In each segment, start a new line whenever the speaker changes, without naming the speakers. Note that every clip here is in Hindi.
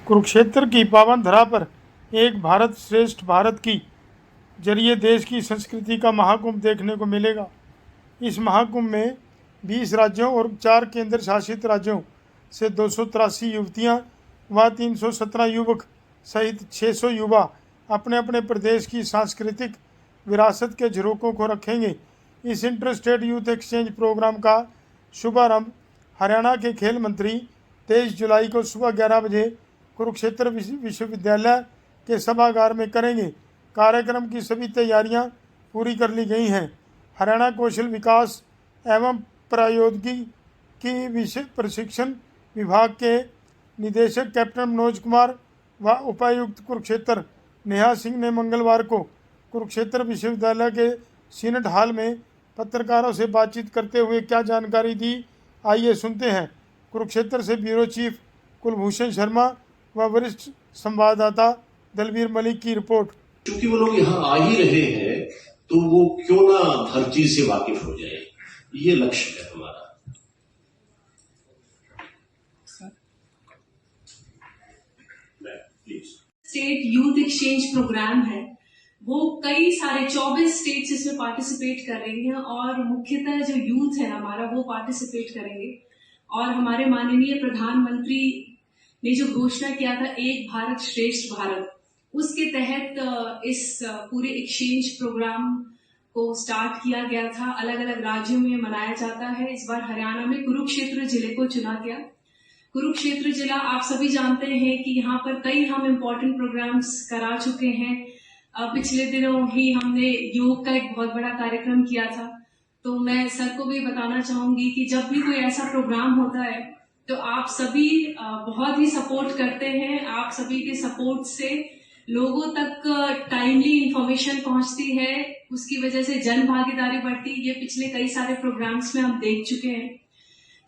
कुरुक्षेत्र की पावन धरा पर एक भारत श्रेष्ठ भारत की जरिए देश की संस्कृति का महाकुंभ देखने को मिलेगा। इस महाकुंभ में 20 राज्यों और 4 केंद्र शासित राज्यों से 283 युवतियां व 317 युवक सहित 600 युवा अपने अपने प्रदेश की सांस्कृतिक विरासत के झरोकों को रखेंगे। इस inter state youth exchange program का शुभारंभ हरियाणा के खेल मंत्री 23 जुलाई को सुबह 11 बजे कुरुक्षेत्र विश्वविद्यालय के सभागार में करेंगे। कार्यक्रम की सभी तैयारियां पूरी कर ली गई हैं। हरियाणा कौशल विकास एवं प्रौद्योगिकी विषय प्रशिक्षण विभाग के निदेशक कैप्टन मनोज कुमार व उपायुक्त कुरुक्षेत्र नेहा सिंह ने मंगलवार को कुरुक्षेत्र विश्वविद्यालय के सीनेट हॉल में पत्रकारों से बातचीत करते हुए क्या जानकारी दी, आइए सुनते हैं। कुरुक्षेत्र से ब्यूरो चीफ कुलभूषण शर्मा व वरिष्ठ संवाददाता दलबीर मलिक की रिपोर्ट।
क्योंकि वो लोग यहाँ आ ही रहे हैं तो वो क्यों ना हर चीज से वाकिफ हो जाए, ये लक्ष्य है हमारा।
स्टेट यूथ एक्सचेंज प्रोग्राम है, वो कई सारे 24 स्टेट्स इसमें पार्टिसिपेट कर रही हैं और मुख्यतः जो यूथ है हमारा वो पार्टिसिपेट करेंगे। और हमारे माननीय प्रधानमंत्री ने जो घोषणा किया था एक भारत श्रेष्ठ भारत, उसके तहत इस पूरे एक्सचेंज प्रोग्राम को स्टार्ट किया गया था। अलग अलग राज्यों में मनाया जाता है। इस बार हरियाणा में कुरुक्षेत्र जिले को चुना गया। कुरुक्षेत्र जिला आप सभी जानते हैं कि यहाँ पर कई हम इम्पोर्टेंट प्रोग्राम्स करा चुके हैं। पिछले दिनों ही हमने योग का एक बहुत बड़ा कार्यक्रम किया था। तो मैं सर को भी बताना चाहूंगी कि जब भी कोई ऐसा प्रोग्राम होता है तो आप सभी बहुत ही सपोर्ट करते हैं। आप सभी के सपोर्ट से लोगों तक टाइमली इंफॉर्मेशन पहुंचती है, उसकी वजह से जन भागीदारी बढ़ती है। ये पिछले कई सारे प्रोग्राम्स में हम देख चुके हैं।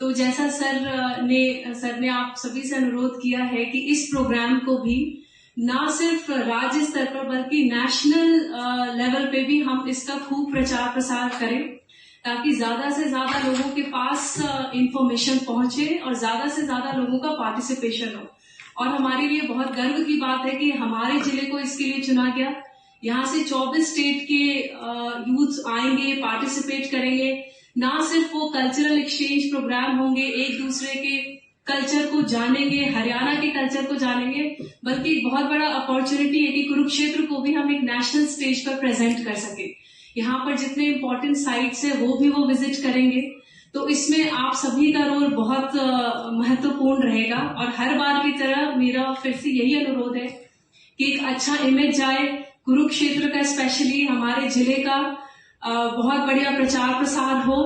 तो जैसा सर ने आप सभी से अनुरोध किया है कि इस प्रोग्राम को भी ना सिर्फ राज्य स्तर पर बल्कि नेशनल लेवल पे भी हम इसका खूब प्रचार प्रसार करें, ताकि ज्यादा से ज्यादा लोगों के पास इंफॉर्मेशन पहुंचे और ज्यादा से ज्यादा लोगों का पार्टिसिपेशन हो। और हमारे लिए बहुत गर्व की बात है कि हमारे जिले को इसके लिए चुना गया। यहाँ से 24 स्टेट के यूथ आएंगे, पार्टिसिपेट करेंगे। ना सिर्फ वो कल्चरल एक्सचेंज प्रोग्राम होंगे, एक दूसरे के कल्चर को जानेंगे, हरियाणा के कल्चर को जानेंगे, बल्कि एक बहुत बड़ा अपॉर्चुनिटी है कि कुरुक्षेत्र को भी हम एक नेशनल स्टेज पर प्रेजेंट कर सके। यहाँ पर जितने इम्पोर्टेंट साइट्स है वो विजिट करेंगे। तो इसमें आप सभी का रोल बहुत महत्वपूर्ण रहेगा। और हर बार की तरह मेरा फिर से यही अनुरोध है कि एक अच्छा इमेज जाए कुरुक्षेत्र का, स्पेशली हमारे जिले का बहुत बढ़िया प्रचार प्रसार हो।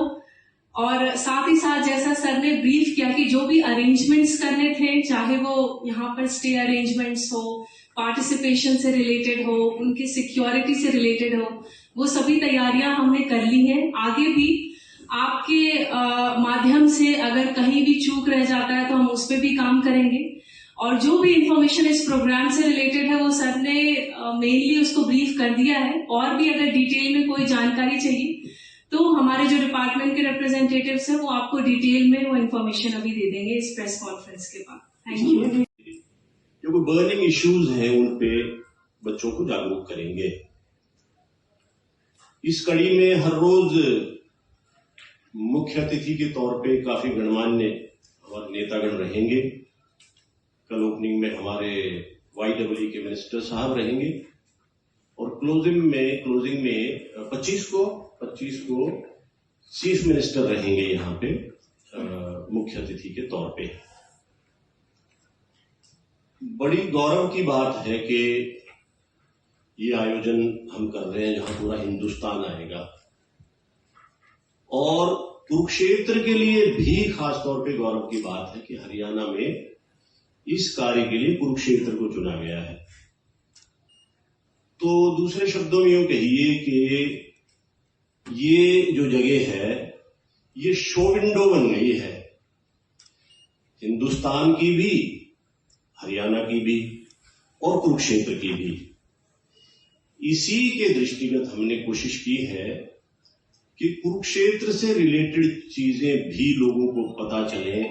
और साथ ही साथ जैसा सर ने ब्रीफ किया कि जो भी अरेंजमेंट्स करने थे, चाहे वो यहाँ पर स्टे अरेंजमेंट्स हो, पार्टिसिपेशन से रिलेटेड हो, उनकी सिक्योरिटी से रिलेटेड हो, वो सभी तैयारियां हमने कर ली हैं। आगे भी आपके माध्यम से अगर कहीं भी चूक रह जाता है तो हम उस पर भी काम करेंगे। और जो भी इंफॉर्मेशन इस प्रोग्राम से रिलेटेड है वो सर ने मेनली उसको ब्रीफ कर दिया है। और भी अगर डिटेल में कोई जानकारी चाहिए तो हमारे जो डिपार्टमेंट के रिप्रेजेंटेटिव्स हैं वो आपको डिटेल में वो इन्फॉर्मेशन अभी दे देंगे इस प्रेस कॉन्फ्रेंस के बाद। Thank you.
जो कोई बर्निंग इश्यूज हैं उन पे बच्चों को जागरूक करेंगे। इस कड़ी में हर रोज मुख्य अतिथि के तौर पे काफी गणमान्य हमारे नेतागण रहेंगे। कल ओपनिंग में हमारे YEE के मिनिस्टर साहब रहेंगे और क्लोजिंग में 25 को चीफ मिनिस्टर रहेंगे यहाँ पे मुख्य अतिथि के तौर पे। बड़ी गौरव की बात है कि ये आयोजन हम कर रहे हैं जहां पूरा हिंदुस्तान आएगा। और कुरुक्षेत्र के लिए भी खास तौर पे गौरव की बात है कि हरियाणा में इस कार्य के लिए कुरुक्षेत्र को चुना गया है। तो दूसरे शब्दों में यूं कहिए कि ये जो जगह है ये शो विंडो बन गई है, हिंदुस्तान की भी, हरियाणा की भी और कुरुक्षेत्र की भी। इसी के दृष्टिगत हमने कोशिश की है कि कुरुक्षेत्र से रिलेटेड चीजें भी लोगों को पता चले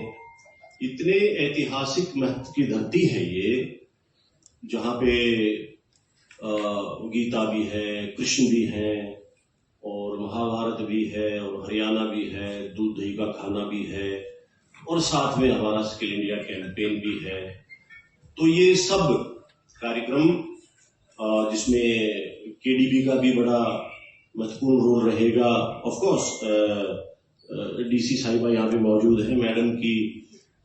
इतने ऐतिहासिक महत्व की धरती है ये, जहाँ पे गीता भी है, कृष्ण भी है, और महाभारत भी है, और हरियाणा भी है, दूध दही का खाना भी है, और साथ में हमारा स्किल इंडिया कैंपेन भी है। तो ये सब कार्यक्रम जिसमें केडीबी का भी बड़ा महत्वपूर्ण रोल रहेगा। ऑफ कोर्स डीसी साहिबा यहाँ पे मौजूद है, मैडम की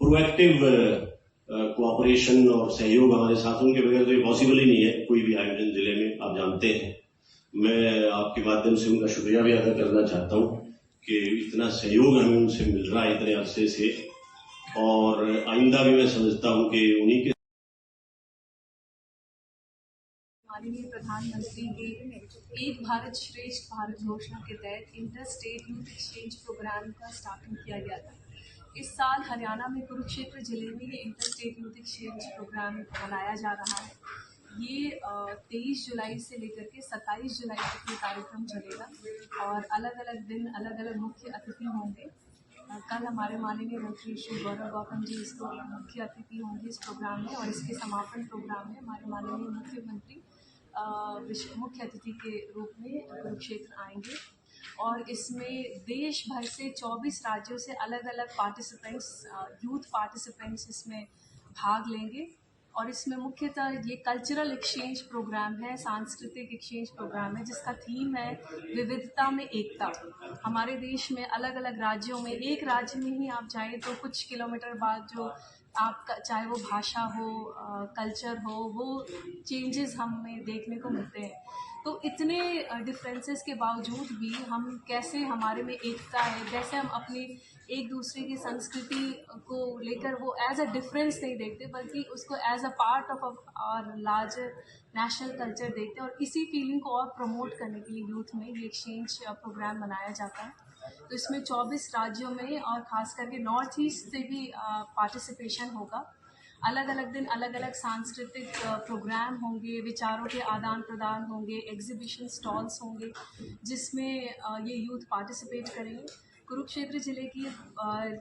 प्रोएक्टिव कोऑपरेशन और सहयोग हमारे साथ, उनके बगैर तो ये पॉसिबल ही नहीं है कोई भी आयोजन जिले में, आप जानते हैं। मैं आपके माध्यम से उनका शुक्रिया भी अदा करना चाहता हूँ कि इतना सहयोग हमें उनसे मिल रहा है इतने अरसे से, और आइंदा भी मैं समझता हूँ कि उन्हीं के
माननीय प्रधानमंत्री के एक भारत श्रेष्ठ भारत घोषणा के तहत inter state youth exchange program का स्टार्टिंग किया गया था। इस साल हरियाणा में कुरुक्षेत्र जिले में ये inter state youth exchange program मनाया जा रहा है। ये 23 जुलाई से लेकर के 27 जुलाई तक ये कार्यक्रम चलेगा और अलग अलग दिन अलग अलग मुख्य अतिथि होंगे। कल हमारे माननीय मंत्री श्री गौरव गौतम जी इसको मुख्य अतिथि होंगे इस प्रोग्राम में, और इसके समापन प्रोग्राम में हमारे माननीय मुख्यमंत्री मुख्य अतिथि के रूप में कुरुक्षेत्र आएंगे। और इसमें देश भर से 24 राज्यों से अलग अलग पार्टिसिपेंट्स, यूथ पार्टिसिपेंट्स इसमें भाग लेंगे। और इसमें मुख्यतः ये कल्चरल एक्सचेंज प्रोग्राम है, सांस्कृतिक एक्सचेंज प्रोग्राम है, जिसका थीम है विविधता में एकता। हमारे देश में अलग अलग राज्यों में, एक राज्य में ही आप जाएँ तो कुछ किलोमीटर बाद जो आपका चाहे वो भाषा हो, कल्चर हो, वो चेंजेस हमें देखने को मिलते हैं। तो इतने डिफरेंसेस के बावजूद भी हम कैसे, हमारे में एकता है, कैसे हम अपनी एक दूसरे की संस्कृति को लेकर वो एज अ डिफरेंस नहीं देखते, बल्कि उसको as a part of our larger national culture देखते हैं। और इसी फीलिंग को और प्रमोट करने के लिए यूथ में ये एक्सचेंज प्रोग्राम मनाया जाता है। तो इसमें 24 राज्यों में और ख़ास करके नॉर्थ ईस्ट से भी पार्टिसिपेशन होगा। अलग अलग दिन अलग अलग सांस्कृतिक प्रोग्राम होंगे, विचारों के आदान प्रदान होंगे, एग्जीबिशन स्टॉल्स होंगे, जिसमें ये यूथ पार्टिसिपेट करेंगे। कुरुक्षेत्र ज़िले की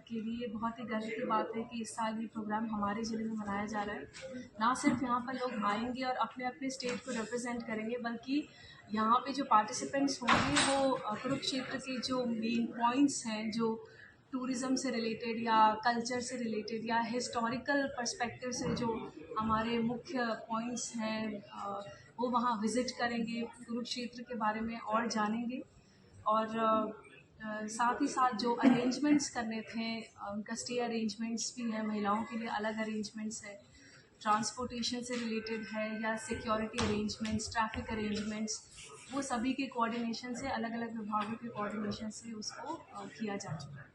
के लिए बहुत ही गर्व की बात है कि इस साल ये प्रोग्राम हमारे ज़िले में मनाया जा रहा है। ना सिर्फ यहाँ पर लोग आएंगे और अपने अपने स्टेट को रिप्रेजेंट करेंगे, बल्कि यहाँ पे जो पार्टिसिपेंट्स होंगे वो कुरुक्षेत्र के जो मेन पॉइंट्स हैं, जो टूरिज़्म से रिलेटेड या कल्चर से रिलेटेड या हिस्टोरिकल पर्सपेक्टिव से जो हमारे मुख्य पॉइंट्स हैं, वो वहाँ विज़िट करेंगे, कुरुक्षेत्र के बारे में और जानेंगे। और साथ ही साथ जो अरेंजमेंट्स करने थे, उनका स्टे अरेंजमेंट्स भी है, महिलाओं के लिए अलग अरेंजमेंट्स है, ट्रांसपोर्टेशन से रिलेटेड है या सिक्योरिटी अरेंजमेंट्स, ट्रैफिक अरेंजमेंट्स, वो सभी के कोऑर्डिनेशन से, अलग अलग विभागों के कोऑर्डिनेशन से उसको किया जा चुका है।